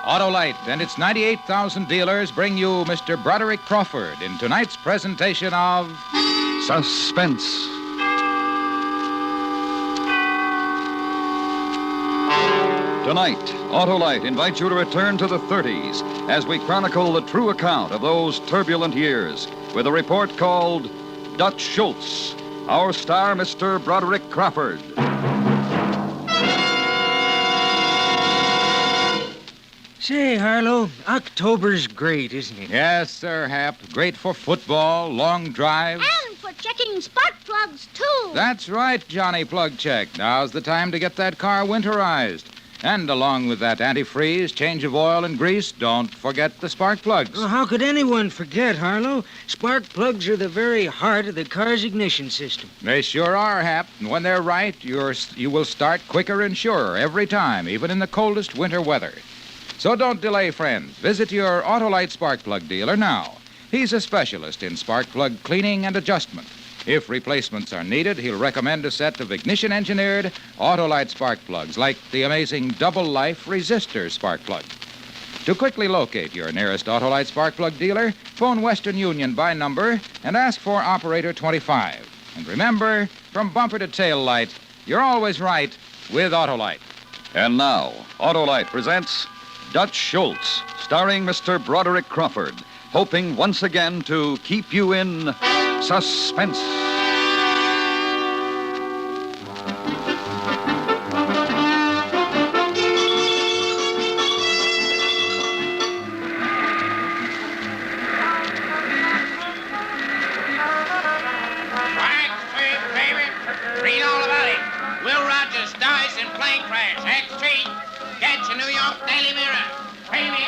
Autolite and its 98,000 dealers bring you Mr. Broderick Crawford in tonight's presentation of Suspense. Tonight, Autolite invites you to return to the 30s as we chronicle the true account of those turbulent years with a report called Dutch Schultz. Our star, Mr. Broderick Crawford. Say, Harlow, October's great, isn't it? Yes, Sir Hap. Great for football, long drives. And for checking spark plugs, too. That's right, Johnny Plug Check. Now's the time to get that car winterized. And along with that antifreeze, change of oil and grease, don't forget the spark plugs. Well, how could anyone forget, Harlow? Spark plugs are the very heart of the car's ignition system. They sure are, Hap. And when they're right, you will start quicker and surer every time, even in the coldest winter weather. So don't delay, friends. Visit your Autolite spark plug dealer now. He's a specialist in spark plug cleaning and adjustment. If replacements are needed, he'll recommend a set of ignition-engineered Autolite spark plugs, like the amazing double-life resistor spark plug. To quickly locate your nearest Autolite spark plug dealer, phone Western Union by number and ask for Operator 25. And remember, from bumper to tail light, you're always right with Autolite. And now, Autolite presents Dutch Schultz, starring Mr. Broderick Crawford, hoping once again to keep you in suspense. Read all about it. Will Rogers dies in plane crash. Act 3. Catch a New York Daily Mirror. Baby.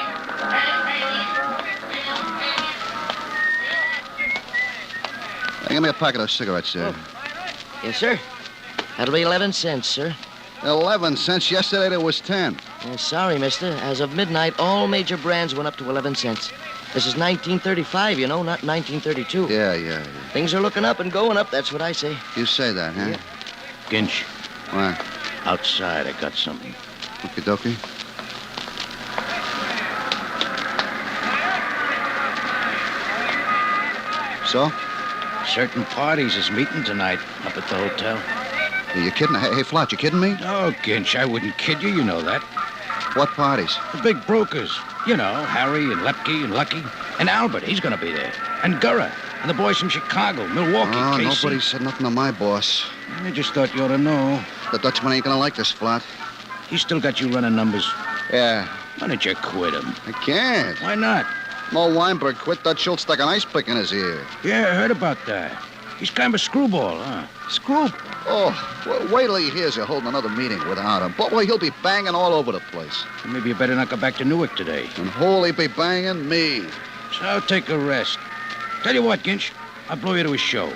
Give me a packet of cigarettes, sir. Yes, sir. That'll be 11 cents, sir. 11 cents. Yesterday there was 10. Sorry, mister. As of midnight, all major brands went up to 11 cents. This is 1935, you know, not 1932. Yeah. Things are looking up and going up, that's what I say. You say that, huh? Yeah. Ginch, What? outside, I got something. Okie dokie. So? Certain parties is meeting tonight up at the hotel. Are you kidding? Hey, Flot, you kidding me? No, Ginch, I wouldn't kid you. You know that. What parties? The big brokers. You know, Harry and Lepke and Lucky. And Albert, he's going to be there. And Gurra. And the boys from Chicago, Milwaukee, Oh, Casey. nobody said nothing to my boss. I just thought you ought to know. The Dutchman ain't gonna like this, Flot. He's still got you running numbers. Yeah. Why don't you quit him? I can't. Why not? Mo Weinberg quit. Dutch Schultz stuck an ice pick in his ear. Yeah, I heard about that. He's kind of a screwball, huh? Screw? Oh, well, wait till he hears you're holding another meeting without him. Boy, he'll be banging all over the place. Maybe you better not go back to Newark today. And who'll he be banging? Me. So take a rest. Tell you what, Ginch, I'll blow you to a show.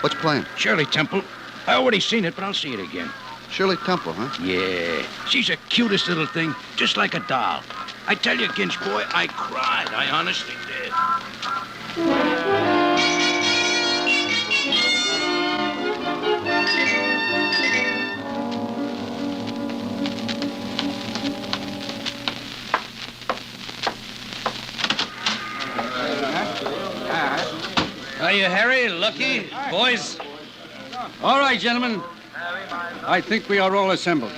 What's playing? Shirley Temple. I already seen it, but I'll see it again. Shirley Temple, huh? Yeah. She's the cutest little thing, just like a doll. I tell you, Ginch, boy, I cried. I honestly did. Are you Harry, Lucky, boys? All right, gentlemen. I think we are all assembled.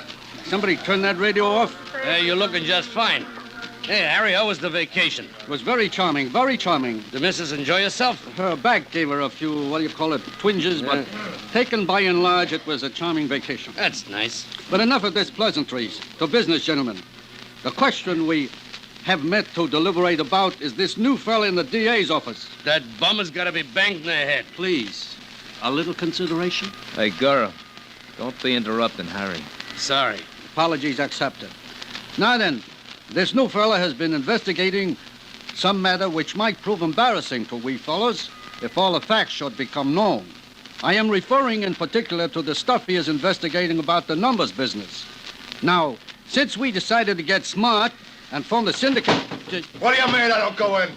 Somebody turn that radio off. You're looking just fine. Hey, Harry, how was the vacation? It was very charming, very charming. The missus enjoy herself? Her back gave her a few, twinges, but taken by and large, it was a charming vacation. That's nice. But enough of this pleasantries. To business, gentlemen. The question we have met to deliberate about is this new fella in the DA's office. That bum has got to be banged in the head. Please, a little consideration? Hey, girl, don't be interrupting Harry. Sorry. Apologies accepted. Now then, this new fella has been investigating some matter which might prove embarrassing to we fellows if all the facts should become known. I am referring in particular to the stuff he is investigating about the numbers business. Now, since we decided to get smart and form the syndicate... What do you mean I don't go in?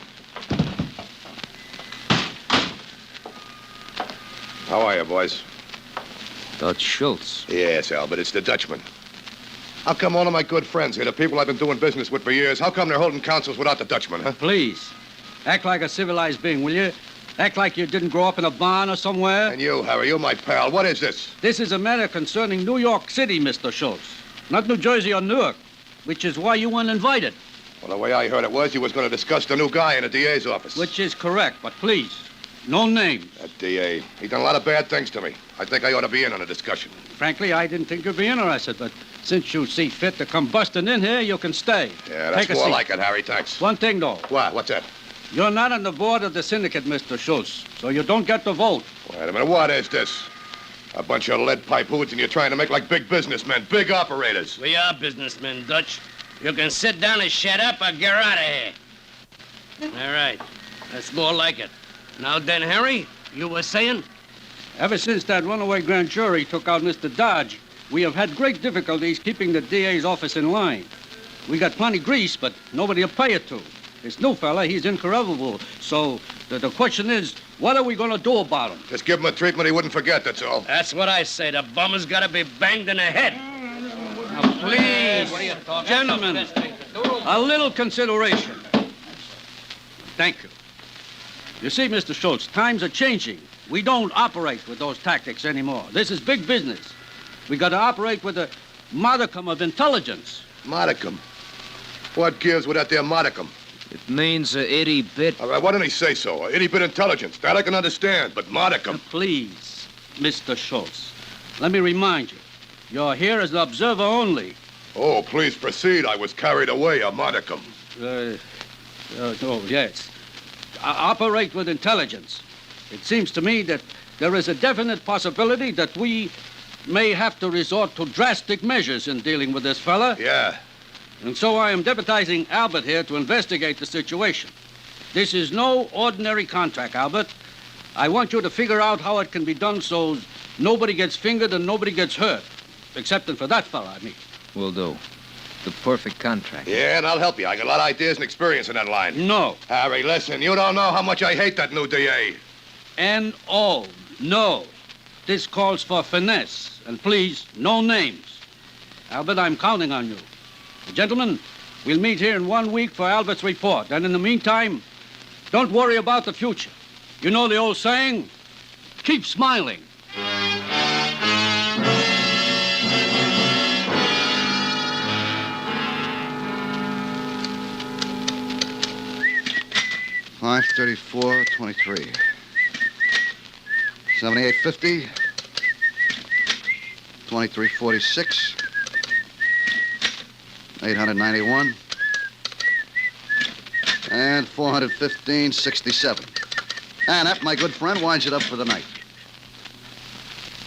How are you, boys? Dutch Schultz. Yes, Albert, it's the Dutchman. How come all of my good friends here, the people I've been doing business with for years, how come they're holding councils without the Dutchman, huh? Please, act like a civilized being, will you? Act like you didn't grow up in a barn or somewhere. And you, Harry, you're my pal. What is this? This is a matter concerning New York City, Mr. Schultz. Not New Jersey or Newark, which is why you weren't invited. Well, the way I heard it was you was going to discuss the new guy in the DA's office. Which is correct, but please, no names. That DA, he done a lot of bad things to me. I think I ought to be in on the discussion. Frankly, I didn't think you'd be interested, but since you see fit to come busting in here, you can stay. Yeah, that's more like it, Harry. Thanks. One thing, though. What? What's that? You're not on the board of the syndicate, Mr. Schultz, so you don't get to vote. Wait a minute. What is this? A bunch of lead pipe hoods, and you're trying to make like big businessmen, big operators. We are businessmen, Dutch. You can sit down and shut up or get out of here. All right. That's more like it. Now then, Harry, you were saying? Ever since that runaway grand jury took out Mr. Dodge, we have had great difficulties keeping the DA's office in line. We got plenty grease, but nobody to pay it to. This new fella, he's incorruptible. So the question is, what are we going to do about him? Just give him a treatment he wouldn't forget, that's all. That's what I say. The bum has got to be banged in the head. Now, please, gentlemen, a little consideration. Thank you. You see, Mr. Schultz, times are changing. We don't operate with those tactics anymore. This is big business. We got to operate with a modicum of intelligence. Modicum? What gives with that there modicum? It means a itty bit. All right, why didn't he say so? A itty bit intelligence. That I can understand, but modicum. Please, Mr. Schultz, let me remind you, you're here as an observer only. Oh, please proceed. I was carried away, a modicum. Oh, yes. Operate with intelligence. It seems to me that there is a definite possibility that we may have to resort to drastic measures in dealing with this fella. Yeah. And so I am deputizing Albert here to investigate the situation. This is no ordinary contract, Albert. I want you to figure out how it can be done so nobody gets fingered and nobody gets hurt. Excepting for that fella, I mean. Will do. The perfect contract. Yeah, and I'll help you. I got a lot of ideas and experience in that line. No. Harry, listen, you don't know how much I hate that new DA. N-O. No. This calls for finesse. And please, no names. Albert, I'm counting on you. Gentlemen, we'll meet here in 1 week for Albert's report. And in the meantime, don't worry about the future. You know the old saying, keep smiling. $534.23. 78.50. 23.46. 891. And 415.67. And that, my good friend, winds it up for the night.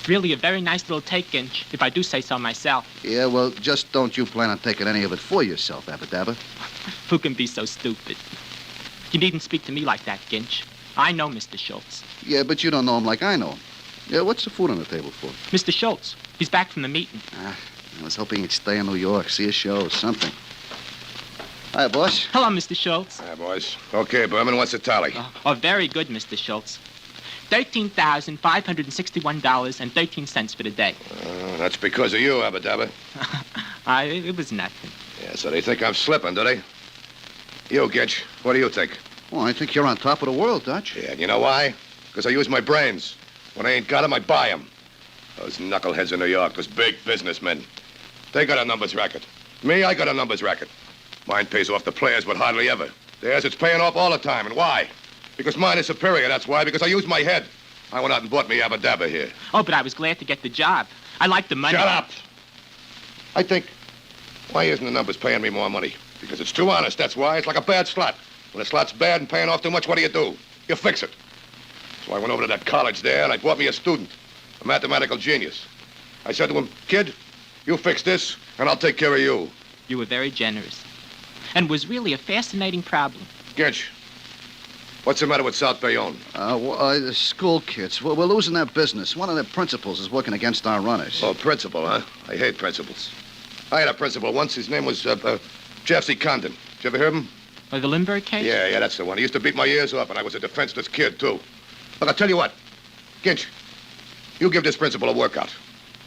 Really a very nice little take, Ginch, if I do say so myself. Yeah, well, just don't you plan on taking any of it for yourself, Abba-Dabba. Who can be so stupid? You needn't speak to me like that, Ginch. I know Mr. Schultz. Yeah, but you don't know him like I know him. Yeah, what's the food on the table for? Mr. Schultz. He's back from the meeting. I was hoping he'd stay in New York, see a show, something. Hi, boss. Hello, Mr. Schultz. Hi, boys. Okay, Berman, what's the tally? Very good, Mr. Schultz. $13,561.13 for the day. That's because of you, Abba-Dabba. It was nothing. Yeah, so they think I'm slipping, do they? You, Gitch, what do you think? Oh, I think you're on top of the world, Dutch. Yeah, and you know why? Because I use my brains. When I ain't got them, I buy them. Those knuckleheads in New York, those big businessmen. They got a numbers racket. Me, I got a numbers racket. Mine pays off the players, but hardly ever. Theirs, it's paying off all the time. And why? Because mine is superior, that's why. Because I use my head. I went out and bought me Abba-Dabba here. Oh, but I was glad to get the job. I like the money. Shut up! I think, why isn't the numbers paying me more money? Because it's too honest, that's why. It's like a bad slot. When a slot's bad and paying off too much, what do? You fix it. So I went over to that college there, and I bought me a student, a mathematical genius. I said to him, kid, you fix this, and I'll take care of you. You were very generous. And was really a fascinating problem. Ginch, what's the matter with South Bayonne? The school kids. We're losing their business. One of their principals is working against our runners. Oh, principal, huh? I hate principals. I had a principal once. His name was Jeff C. Condon. Did you ever hear of him? The Lindbergh case? Yeah, that's the one. He used to beat my ears off, and I was a defenseless kid, too. Look, I'll tell you what. Ginch, you give this principal a workout.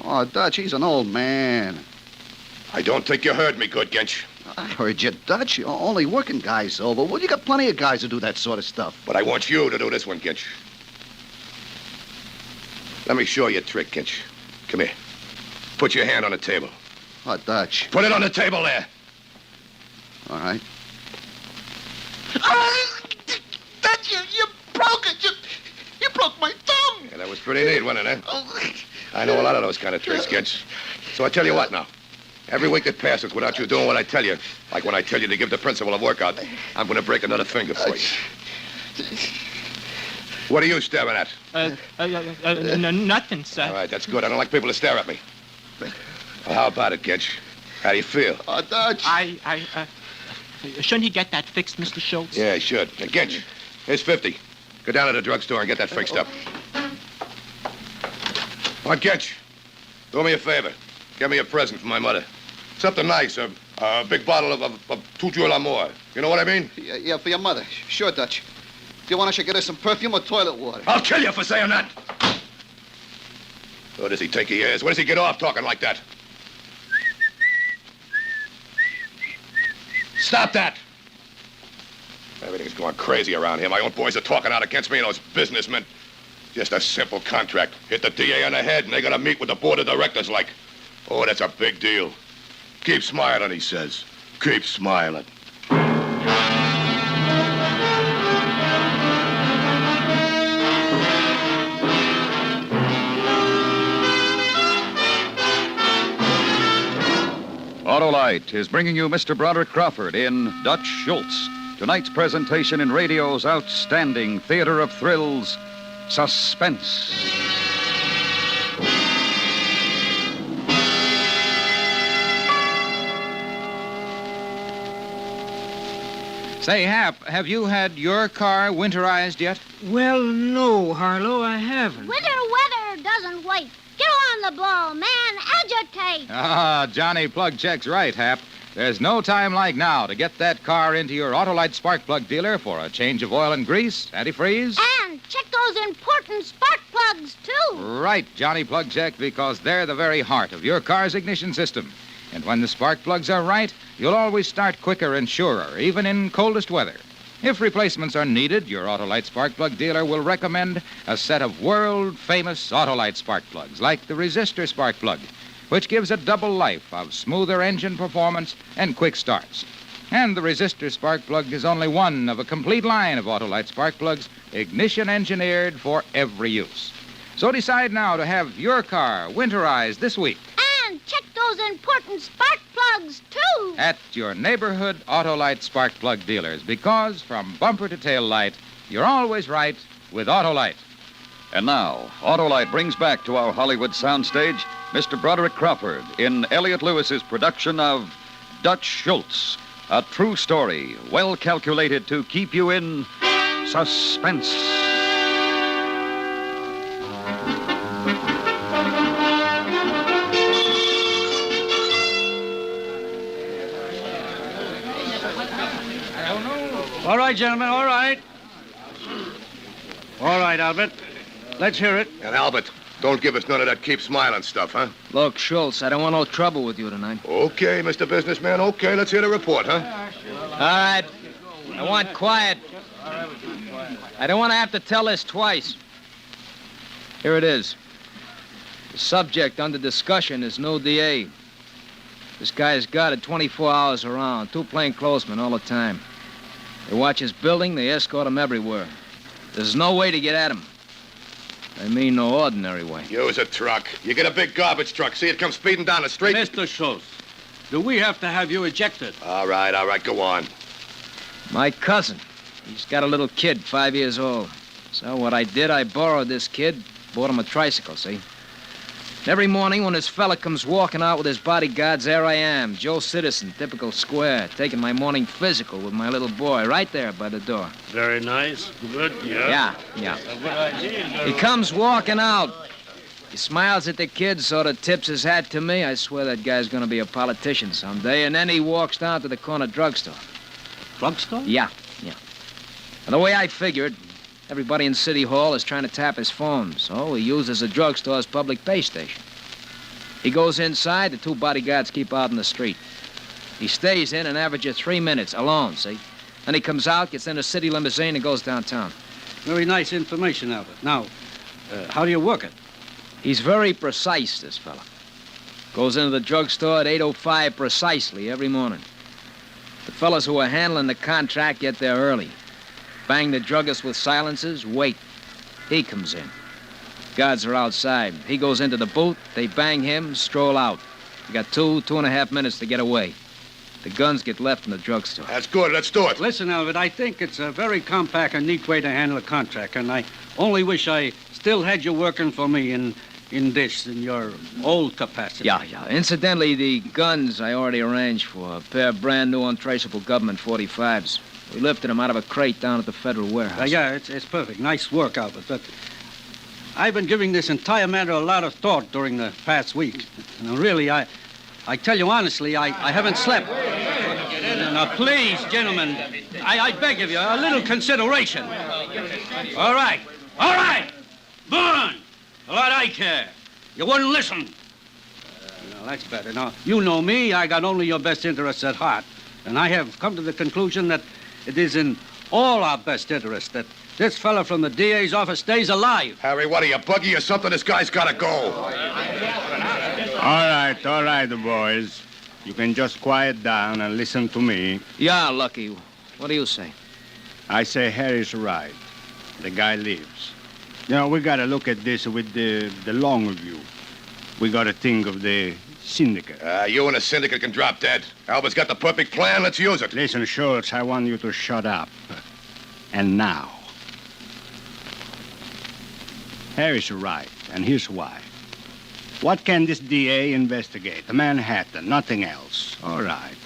Oh, Dutch, he's an old man. I don't think you heard me good, Ginch. I heard you, Dutch. Only working guys over. Well, you got plenty of guys who do that sort of stuff. But I want you to do this one, Ginch. Let me show you a trick, Ginch. Come here. Put your hand on the table. Oh, Dutch. Put it on the table there. All right. Dutch, you broke it. You broke my thumb. Yeah, that was pretty neat, wasn't it, huh? I know a lot of those kind of tricks, Ginch. So I tell you what now. Every week that passes without you doing what I tell you, like when I tell you to give the principal a workout, I'm going to break another finger for you. What are you staring at? Nothing, sir. All right, that's good. I don't like people to stare at me. Well, how about it, Ginch? How do you feel? Oh, Dutch. Shouldn't he get that fixed, Mr. Schultz? Yeah, he should. And Ginch, here's 50. Go down to the drugstore and get that fixed up. What, Ginch? Do me a favor. Get me a present for my mother. Something nice, a big bottle of Toujours l'Amour. You know what I mean? Yeah, for your mother. Sure, Dutch. Do you want us to get her some perfume or toilet water? I'll kill you for saying that. Oh, does he take your ears? Where does he get off talking like that? Stop that! Everything's going crazy around here. My own boys are talking out against me and those businessmen. Just a simple contract. Hit the DA on the head and they gotta meet with the board of directors like. Oh, that's a big deal. Keep smiling, he says. Keep smiling. Autolite is bringing you Mr. Broderick Crawford in Dutch Schultz. Tonight's presentation in radio's outstanding theater of thrills, Suspense. Say, Hap, have you had your car winterized yet? Well, no, Harlow, I haven't. Winter weather doesn't wait. Get on the ball, man. Agitate. Ah, Johnny Plug checks right, Hap. There's no time like now to get that car into your Autolite spark plug dealer for a change of oil and grease, antifreeze. And check those important spark plugs, too. Right, Johnny Plug check, because they're the very heart of your car's ignition system. And when the spark plugs are right, you'll always start quicker and surer, even in coldest weather. If replacements are needed, your Autolite spark plug dealer will recommend a set of world-famous Autolite spark plugs, like the resistor spark plug, which gives a double life of smoother engine performance and quick starts. And the resistor spark plug is only one of a complete line of Autolite spark plugs, ignition engineered for every use. So decide now to have your car winterized this week. And check those important spark plugs, too. At your neighborhood Autolite spark plug dealers, because from bumper to tail light, you're always right with Autolite. And now, Autolite brings back to our Hollywood soundstage Mr. Broderick Crawford in Elliot Lewis's production of Dutch Schultz, a true story well calculated to keep you in suspense. All right, gentlemen, all right. All right, Albert. Let's hear it. And Albert, don't give us none of that keep smiling stuff, huh? Look, Schultz, I don't want no trouble with you tonight. Okay, Mr. Businessman, okay. Let's hear the report, huh? All right. I want quiet. I don't want to have to tell this twice. Here it is. The subject under discussion is no DA. This guy's got it 24 hours around, 2 plainclothesmen all the time. They watch his building, they escort him everywhere. There's no way to get at him. I mean no ordinary way. Use a truck. You get a big garbage truck. See it come speeding down the street? Mr. Schultz, do we have to have you ejected? All right, go on. My cousin. He's got a little kid, 5 years old. So what I did, I borrowed this kid, bought him a tricycle, see? And every morning when this fella comes walking out with his bodyguards, there I am, Joe Citizen, typical square, taking my morning physical with my little boy right there by the door. Very nice. Good, yeah. Yeah. A good idea. He comes walking out. He smiles at the kid, sort of tips his hat to me. I swear that guy's going to be a politician someday. And then he walks down to the corner drugstore. Drugstore? Yeah. And the way I figured, everybody in City Hall is trying to tap his phone, so he uses the drugstore as public pay station. He goes inside, the 2 bodyguards keep out in the street. He stays in and averages 3 minutes alone, see? Then he comes out, gets in a city limousine, and goes downtown. Very nice information, Albert. Now, how do you work it? He's very precise, this fella. Goes into the drugstore at 8:05 precisely every morning. The fellas who are handling the contract get there early. Bang the druggist with silencers, wait. He comes in. Guards are outside. He goes into the booth, they bang him, stroll out. You got 2.5 minutes to get away. The guns get left in the drugstore. That's good. Let's do it. Listen, Albert, I think it's a very compact and neat way to handle a contract, and I only wish I still had you working for me in your old capacity. Yeah. Incidentally, the guns I already arranged for. A pair of brand new untraceable government 45s. We lifted them out of a crate down at the federal warehouse. Yeah, it's perfect. Nice work, Albert. But I've been giving this entire matter a lot of thought during the past week. And really, I tell you honestly, I haven't slept. Now, please, gentlemen, I beg of you, a little consideration. All right. Burn! A lot I care. You wouldn't listen. Now, that's better. Now, you know me. I got only your best interests at heart. And I have come to the conclusion that it is in all our best interests that this fella from the DA's office stays alive. Harry, what are you, buggy or something? This guy's got to go. All right, boys. You can just quiet down and listen to me. Yeah, Lucky. What do you say? I say Harry's right. The guy lives. You know, we got to look at this with the long view. We got to think of the syndicate. You and the syndicate can drop dead. Albert's got the perfect plan. Let's use it. Listen, Schultz, I want you to shut up. And now. Harry's right, and here's why. What can this DA investigate? Manhattan, nothing else. All right.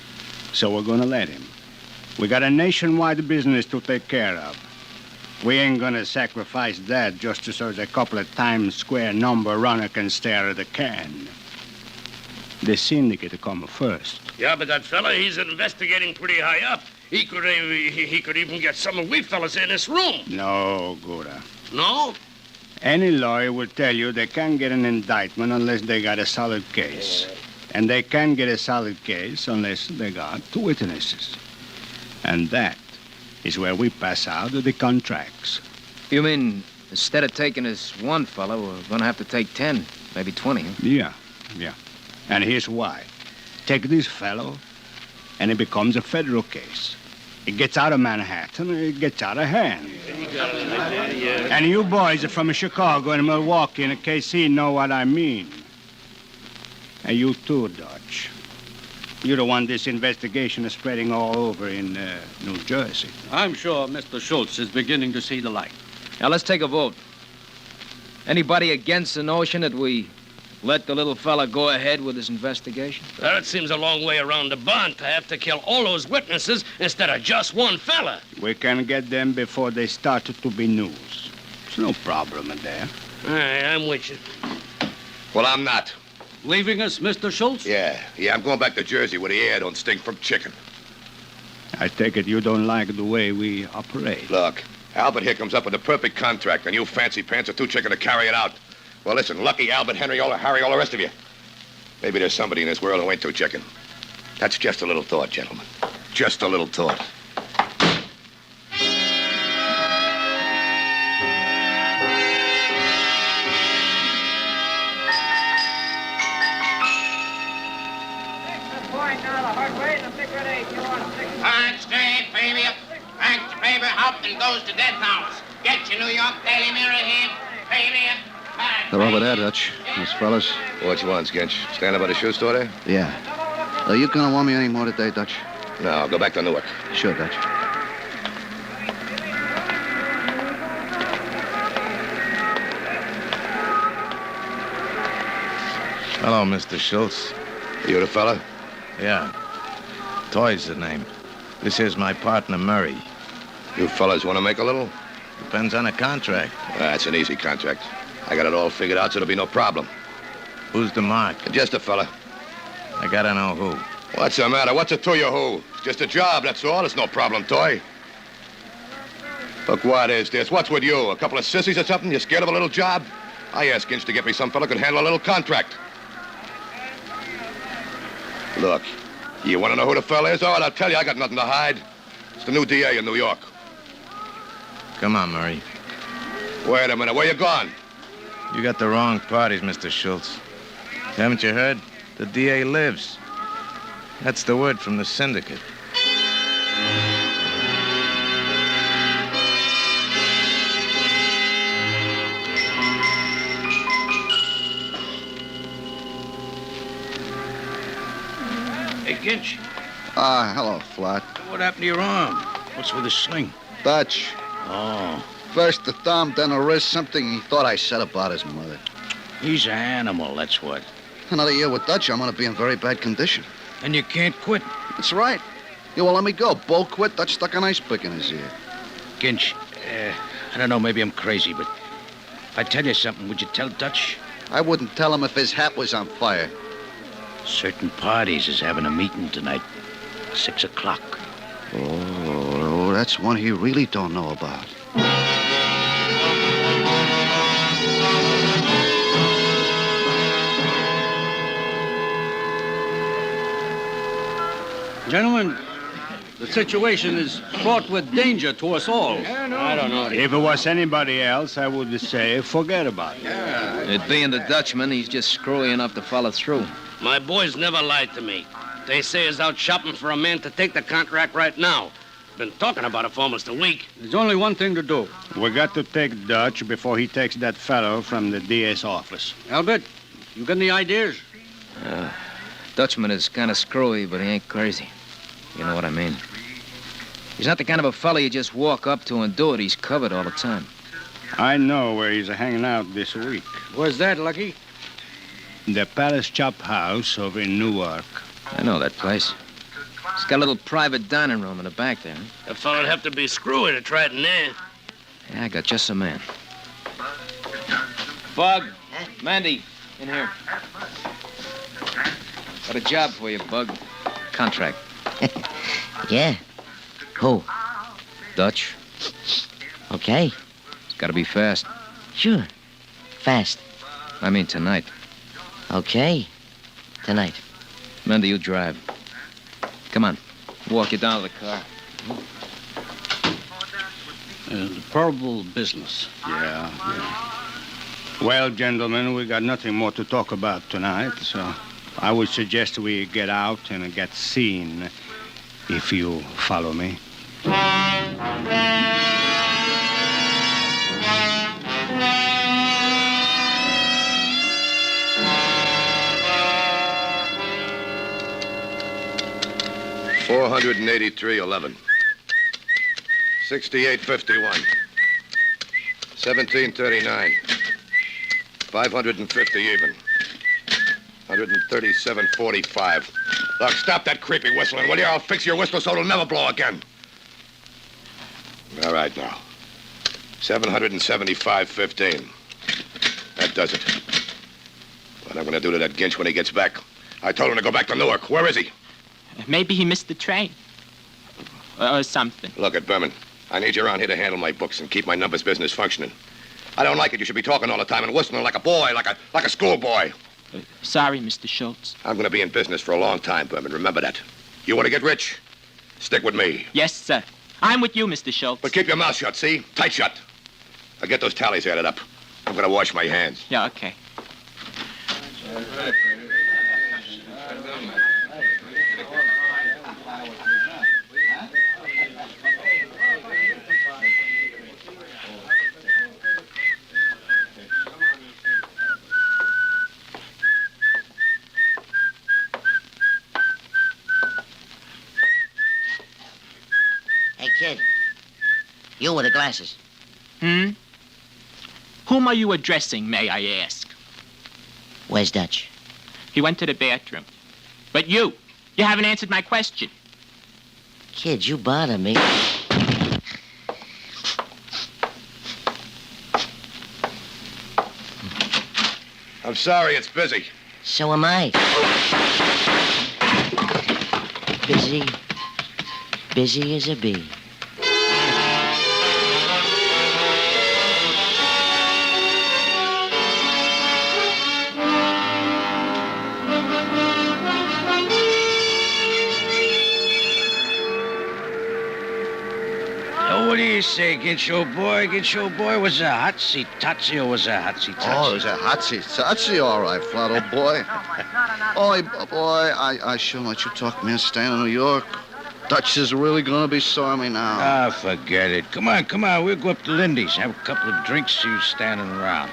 So we're going to let him. We got a nationwide business to take care of. We ain't going to sacrifice that just so a couple of Times Square number runner can stare at the can. The syndicate will come first. Yeah, but that fella, he's investigating pretty high up. He could even get some of we fellas in this room. No, Gouda. No? Any lawyer will tell you they can't get an indictment unless they got a solid case. And they can't get a solid case unless they got 2 witnesses. And that is where we pass out the contracts. You mean instead of taking this one fella, we're going to have to take 10, maybe 20? Huh? Yeah. And here's why. Take this fellow, and it becomes a federal case. It gets out of Manhattan, it gets out of hand. And you boys are from Chicago and Milwaukee and KC know what I mean. And you too, Dutch. You don't want this investigation spreading all over in New Jersey. I'm sure Mr. Schultz is beginning to see the light. Now, let's take a vote. Anybody against the notion that we let the little fella go ahead with his investigation? Well, it seems a long way around the bond to have to kill all those witnesses instead of just one fella. We can get them before they start to be news. There's no problem in there. All right, I'm with you. Well, I'm not. Leaving us, Mr. Schultz? Yeah, I'm going back to Jersey where the air don't stink from chicken. I take it you don't like the way we operate. Look, Albert here comes up with the perfect contract, and you fancy pants are too chicken to carry it out. Well, listen, Lucky, Albert, Henry, Harry, all the rest of you. Maybe there's somebody in this world who ain't too chicken. That's just a little thought, gentlemen. Just a little thought. Hopkins goes to Death House. Get your New York Daily Mirror here, baby. They're over there, Dutch. Those fellas. Which ones, Ginch? Standing by the shoe store there? Yeah. Are you gonna want me any more today, Dutch? No, I'll go back to Newark. Sure, Dutch. Hello, Mr. Schultz. You the fella? Yeah. Toy's the name. This here's my partner, Murray. You fellas want to make a little? Depends on the contract. That's an easy contract. I got it all figured out, so there'll be no problem. Who's the mark? Just a fella. I gotta know who. What's the matter? What's it to you, who? It's just a job, that's all. It's no problem, Toy. Look, what is this? What's with you? A couple of sissies or something? You scared of a little job? I asked Ginch to get me some fella who could handle a little contract. Look, you want to know who the fella is? All right, I'll tell you, I got nothing to hide. It's the new DA in New York. Come on, Murray. Wait a minute, where you gone? You got the wrong parties, Mr. Schultz. Haven't you heard? The DA lives. That's the word from the syndicate. Hey, Ginch, Hello, Flat. what happened to your arm? What's with the sling? Dutch. Oh, First the thumb, then the wrist, something he thought I said about his mother. he's an animal, that's what. Another year with Dutch, I'm gonna be in very bad condition. And you can't quit. That's right. You won't let me go. Bo quit, Dutch stuck an ice pick in his ear. Ginch, I don't know, maybe I'm crazy, but if I tell you something, would you tell Dutch? I wouldn't tell him if his hat was on fire. Certain parties is having a meeting tonight. 6 o'clock. Oh, that's one he really don't know about. Gentlemen, the situation is fraught with danger to us all. I don't know. If it was anybody else, I would say forget about it. It being the Dutchman, he's just screwy enough to follow through. My boys never lied to me. They say he's out shopping for a man to take the contract right now. Been talking about it for almost a week. There's only one thing to do. We got to take Dutch before he takes that fellow from the DA's office. Albert, you got any ideas? Dutchman is kind of screwy, but he ain't crazy. You know what I mean? He's not the kind of a fella you just walk up to and do it. He's covered all the time. I know where he's hanging out this week. Where's that, Lucky? The Palace Chop House over in Newark. I know that place. It's got a little private dining room in the back there. A fella'd have to be screwy to try it in there. Yeah, I got just a man. Bug, Mandy, in here. Got a job for you, Bug. Contract. Yeah. Who? Dutch. Okay. It's got to be fast. Sure. Fast. I mean tonight. Okay. Tonight. Mandy, you drive. Come on. Walk you down to the car. The probable business. Yeah. Well, gentlemen, we got nothing more to talk about tonight, so I would suggest we get out and get seen, if you follow me. $483.11. 68.51. 17.39. 550 even. 137.45. Look, stop that creepy whistling, will you? I'll fix your whistle so it'll never blow again. All right, now. 775.15. That does it. What I'm going to do to that Ginch when he gets back? I told him to go back to Newark. Where is he? Maybe he missed the train. Or something. Look at Berman. I need you around here to handle my books and keep my numbers business functioning. I don't like it. You should be talking all the time and whistling like a boy, like a schoolboy. Sorry, Mr. Schultz. I'm going to be in business for a long time, Berman. Remember that. You want to get rich? Stick with me. Yes, sir. I'm with you, Mr. Schultz. But keep your mouth shut, see? Tight shut. Now get those tallies added up. I'm going to wash my hands. Yeah, okay. Hey, kid. You with the glasses. Whom are you addressing, may I ask? Where's Dutch? He went to the bathroom. But you haven't answered my question. Kid, you bother me. I'm sorry, it's busy. So am I. Busy as a bee. you say, Gincho boy? Was a hotsy-totsy or was a hotsy-totsy? Oh, it was a hotsy-totsy, all right, Flato boy. Oh, boy, I shouldn't let you talk, man. Staying in New York. Dutch is really gonna be sorry now. Ah, forget it. Come on. We'll go up to Lindy's. Have a couple of drinks, you standing around.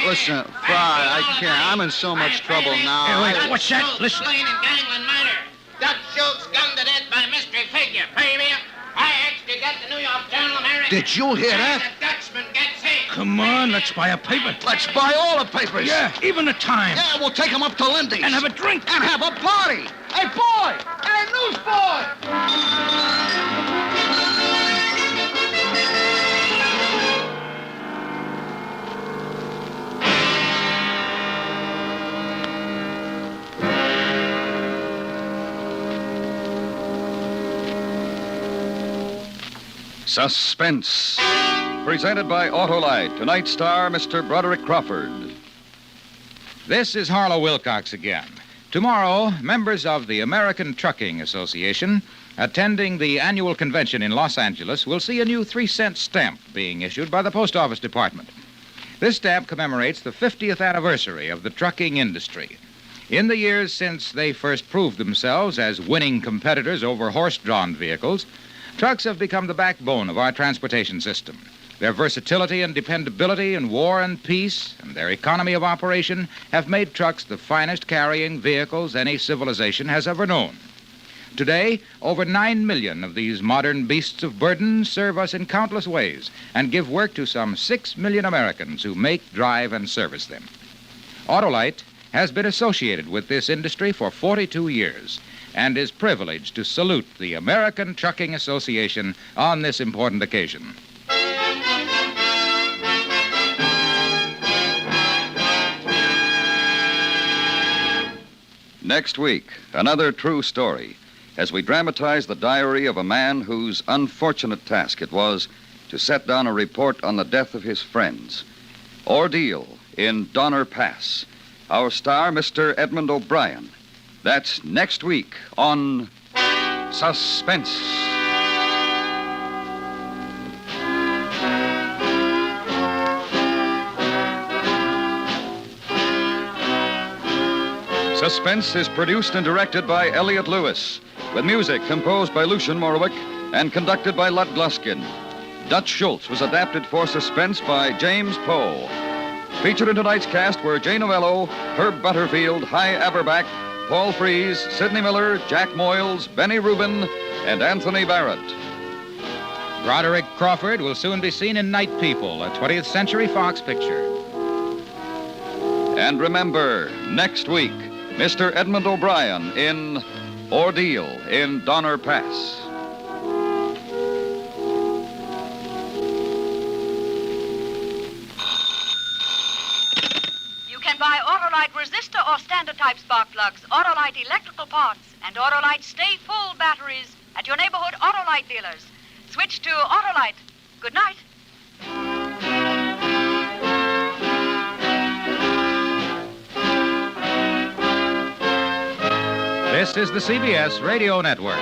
Listen, Fry, I can't. I'm in so much trouble now. Hey, wait, what's that? Listen. Slain in gangland murder. Dutch Schultz gunned to death by mystery figure. Pay me. I actually got the New York Journal American. Did you hear that? The Dutchman gets hit. Come on, let's buy a paper. Let's buy all the papers. Yeah, even the Times. Yeah, we'll take them up to Lindy's. And have a drink. And have a party. Hey, boy! Hey, newsboy! Suspense. Presented by Autolite. Tonight's star, Mr. Broderick Crawford. This is Harlow Wilcox again. Tomorrow, members of the American Trucking Association attending the annual convention in Los Angeles will see a new 3-cent stamp being issued by the Post Office Department. This stamp commemorates the 50th anniversary of the trucking industry. In the years since they first proved themselves as winning competitors over horse-drawn vehicles, trucks have become the backbone of our transportation system. Their versatility and dependability in war and peace, and their economy of operation have made trucks the finest carrying vehicles any civilization has ever known. Today, over 9 million of these modern beasts of burden serve us in countless ways and give work to some 6 million Americans who make, drive, and service them. Autolite has been associated with this industry for 42 years and is privileged to salute the American Trucking Association on this important occasion. Next week, another true story as we dramatize the diary of a man whose unfortunate task it was to set down a report on the death of his friends. Ordeal in Donner Pass. Our star, Mr. Edmund O'Brien. That's next week on Suspense. Suspense is produced and directed by Elliott Lewis, with music composed by Lucien Morawick and conducted by Lud Gluskin. Dutch Schultz was adapted for Suspense by James Poe. Featured in tonight's cast were Jay Novello, Herb Butterfield, Hy Averback, Paul Frees, Sidney Miller, Jack Moyles, Benny Rubin, and Anthony Barrett. Broderick Crawford will soon be seen in Night People, a 20th Century Fox picture. And remember, next week, Mr. Edmund O'Brien in Ordeal in Donner Pass. You can buy Autolite resistor or standard type spark plugs, Autolite electrical parts, and Autolite Stay Full batteries at your neighborhood Autolite dealers. Switch to Autolite. Good night. This is the CBS Radio Network.